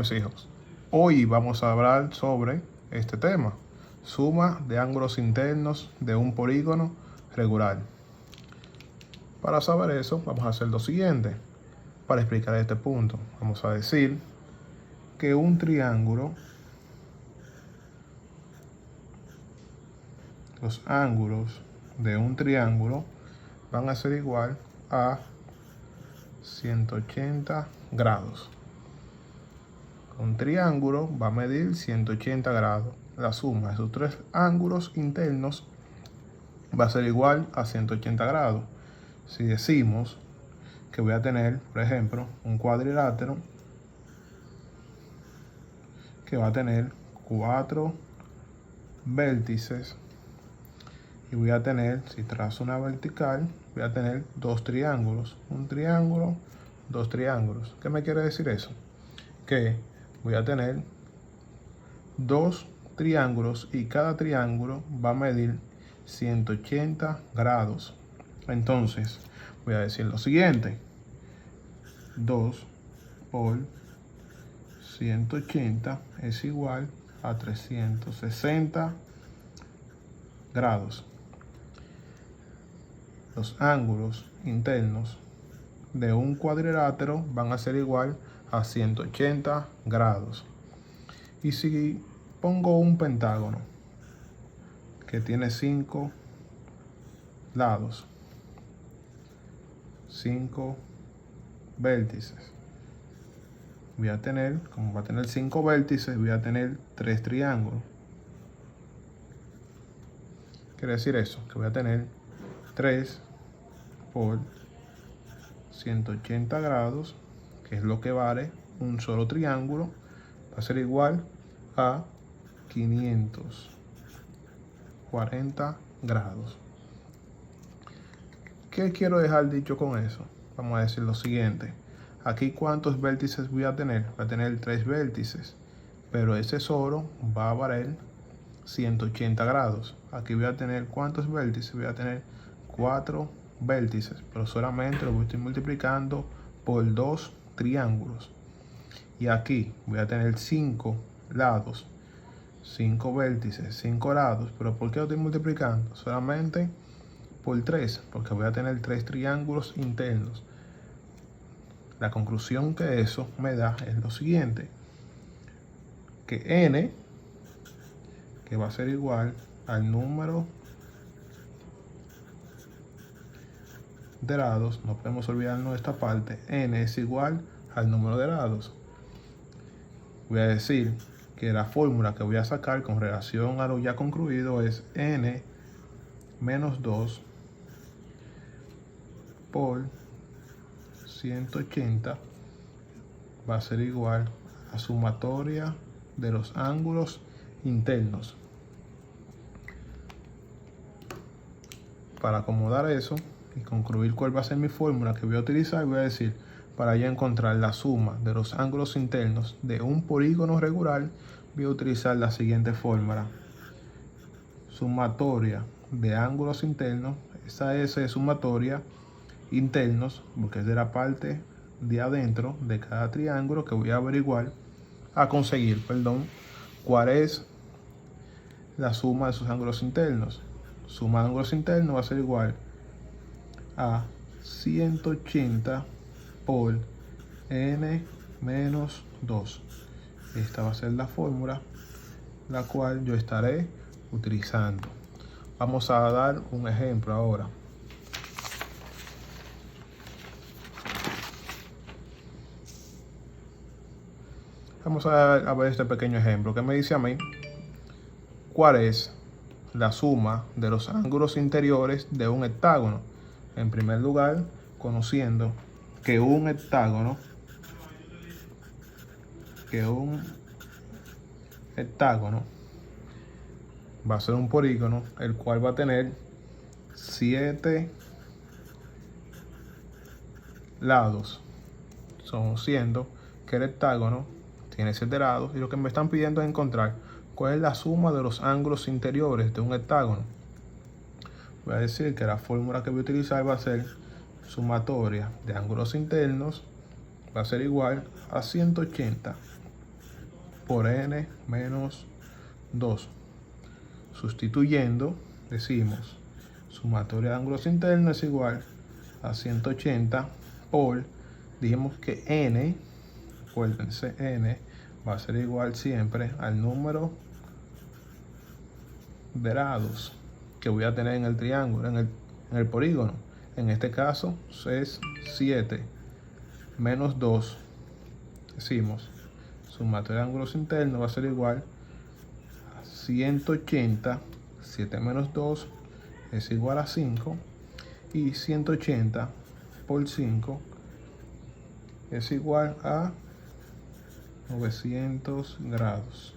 mis hijos. Hoy vamos a hablar sobre este tema: suma de ángulos internos de un polígono regular. Para saber eso, vamos a hacer lo siguiente. Para explicar este punto, vamos a decir que un triángulo, los ángulos de un triángulo van a ser igual a 180 grados. Un triángulo va a medir 180 grados. La suma de sus tres ángulos internos va a ser igual a 180 grados. Si decimos que voy a tener, por ejemplo, un cuadrilátero que va a tener 4 vértices, y voy a tener, si trazo una vertical, voy a tener dos triángulos. Un triángulo, dos triángulos. ¿Qué me quiere decir eso? Que voy a tener dos triángulos y cada triángulo va a medir 180 grados. Entonces, voy a decir lo siguiente: 2 por 180 es igual a 360 grados. Los ángulos internos de un cuadrilátero van a ser igual a 180 grados. Y si pongo un pentágono que tiene 5 lados, 5 vértices, voy a tener, como va a tener 5 vértices, voy a tener 3 triángulos. Quiere decir eso, que voy a tener 3 por 180 grados, que es lo que vale un solo triángulo, va a ser igual a 540 grados. ¿Qué quiero dejar dicho con eso? Vamos a decir lo siguiente: aquí, ¿cuántos vértices voy a tener? Voy a tener 3 vértices, pero ese solo va a valer 180 grados. Aquí voy a tener, ¿cuántos vértices? Voy a tener 4 vértices, pero solamente lo estoy multiplicando por 2 triángulos. Y aquí voy a tener 5 lados, 5 vértices, 5 lados, pero ¿por qué lo estoy multiplicando? Solamente por 3, porque voy a tener 3 triángulos internos. La conclusión que eso me da es lo siguiente: que n, que va a ser igual al número de lados, no podemos olvidarnos de esta parte, n es igual al número de lados. Voy a decir que la fórmula que voy a sacar con relación a lo ya concluido es n menos 2 por 180 va a ser igual a sumatoria de los ángulos internos. Para acomodar eso y concluir cuál va a ser mi fórmula que voy a utilizar, voy a decir, para ya encontrar la suma de los ángulos internos de un polígono regular, voy a utilizar la siguiente fórmula: sumatoria de ángulos internos. Esa S es sumatoria internos, porque es de la parte de adentro de cada triángulo, que voy a averiguar, cuál es la suma de sus ángulos internos. Suma de ángulos internos va a ser igual a 180 por n menos 2. Esta va a ser la fórmula la cual yo estaré utilizando. Vamos a dar un ejemplo ahora. Vamos a ver este pequeño ejemplo que me dice a mí cuál es la suma de los ángulos interiores de un hectágono. En primer lugar, conociendo que un hectágono va a ser un polígono, el cual va a tener 7 lados, siendo que el hectágono tiene 7 lados, y lo que me están pidiendo es encontrar cuál es la suma de los ángulos interiores de un hectágono. Voy a decir que la fórmula que voy a utilizar va a ser sumatoria de ángulos internos, va a ser igual a 180 por n menos 2. Sustituyendo, decimos, sumatoria de ángulos internos es igual a 180 por, dijimos que n, acuérdense, n va a ser igual siempre al número de lados que voy a tener en el triángulo, en el polígono. En este caso es 7 menos 2. Decimos, sumatoria de ángulos internos va a ser igual a 180. 7 menos 2 es igual a 5. Y 180 por 5 es igual a 900 grados.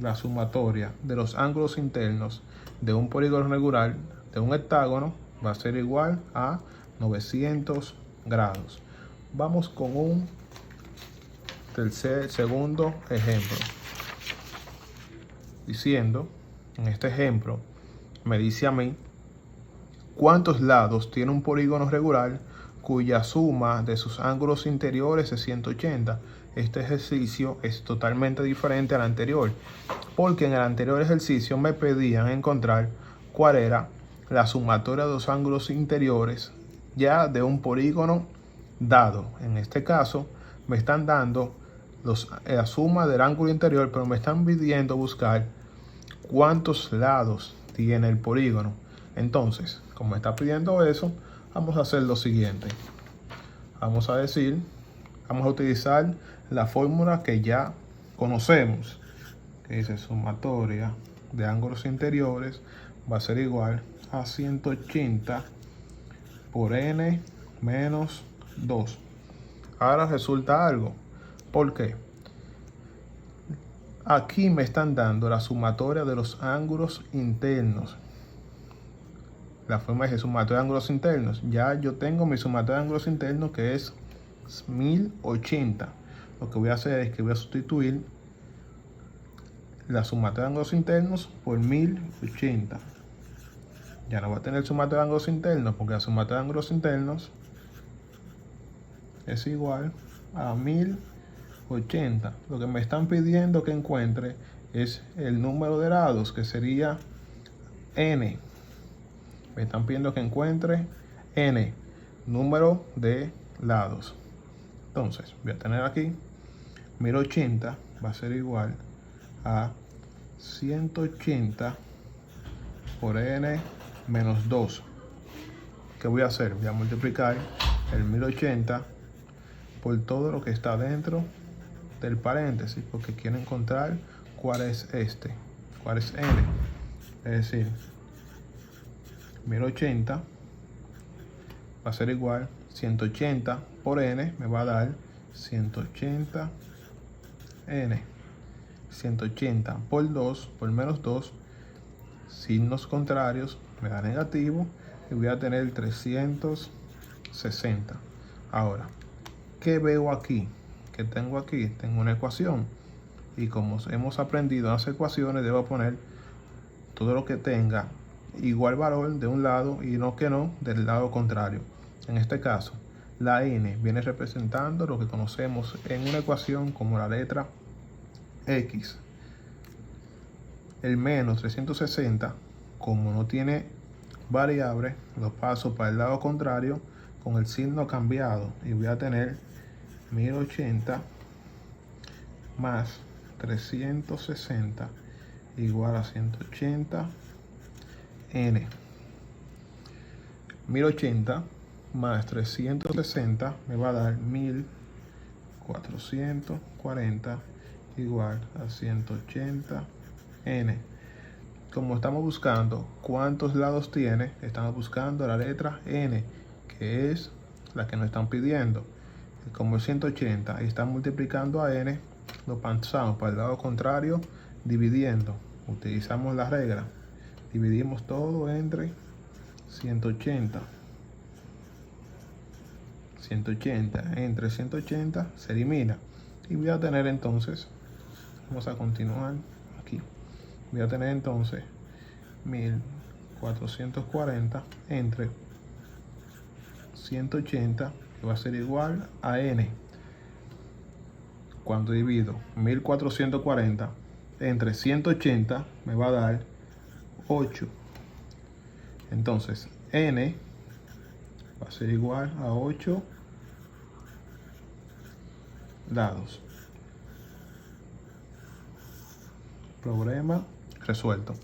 La sumatoria de los ángulos internos de un polígono regular de un hectágono va a ser igual a 900 grados. Vamos con un segundo ejemplo. Diciendo, en este ejemplo, me dice a mí cuántos lados tiene un polígono regular cuya suma de sus ángulos interiores es 180. Este ejercicio es totalmente diferente al anterior, porque en el anterior ejercicio me pedían encontrar cuál era la sumatoria de los ángulos interiores ya de un polígono dado. En este caso me están dando la suma del ángulo interior, pero me están pidiendo buscar cuántos lados tiene el polígono. Entonces, como me está pidiendo eso, vamos a hacer lo siguiente. Vamos a utilizar la fórmula que ya conocemos, que dice sumatoria de ángulos interiores va a ser igual a 180 por n menos 2. Ahora resulta algo. ¿Por qué? Aquí me están dando la sumatoria de los ángulos internos. La forma es sumatoria de ángulos internos. Ya yo tengo mi sumatoria de ángulos internos, que es 1080. Lo que voy a hacer es que voy a sustituir la sumatoria de ángulos internos por 1080. Ya no voy a tener sumatoria de ángulos internos, porque la sumatoria de ángulos internos es igual a 1080. Lo que me están pidiendo que encuentre es el número de lados, que sería n. Me están pidiendo que encuentre n, número de lados. Entonces voy a tener aquí 1080 va a ser igual a 180 por n menos 2. ¿Qué voy a hacer? Voy a multiplicar el 1080 por todo lo que está dentro del paréntesis, porque quiero encontrar cuál es cuál es n. Es decir, 1080 va a ser igual 180 por n, me va a dar 180 n. 180 por 2, por menos 2, signos contrarios, me da negativo, y voy a tener 360. Ahora, ¿qué veo aquí? ¿Qué tengo aquí? Tengo una ecuación, y como hemos aprendido en las ecuaciones, debo poner todo lo que tenga igual valor de un lado y no del lado contrario. En este caso, la n viene representando lo que conocemos en una ecuación como la letra x. El menos 360, como no tiene variable, lo paso para el lado contrario con el signo cambiado, y voy a tener 1080 más 360 igual a 180 n. 1080 más 360 me va a dar 1440 igual a 180 n. Como estamos buscando cuántos lados tiene, estamos buscando la letra n, que es la que nos están pidiendo. Como es 180 y está multiplicando a n, lo pasamos para el lado contrario dividiendo. Utilizamos la regla, dividimos todo entre 180. 180 entre 180 se elimina, y voy a tener entonces, vamos a continuar aquí, voy a tener entonces 1440 entre 180 va a ser igual a n. Cuando divido 1440 entre 180 me va a dar 8. Entonces n va a ser igual a 8 lados. Problema resuelto.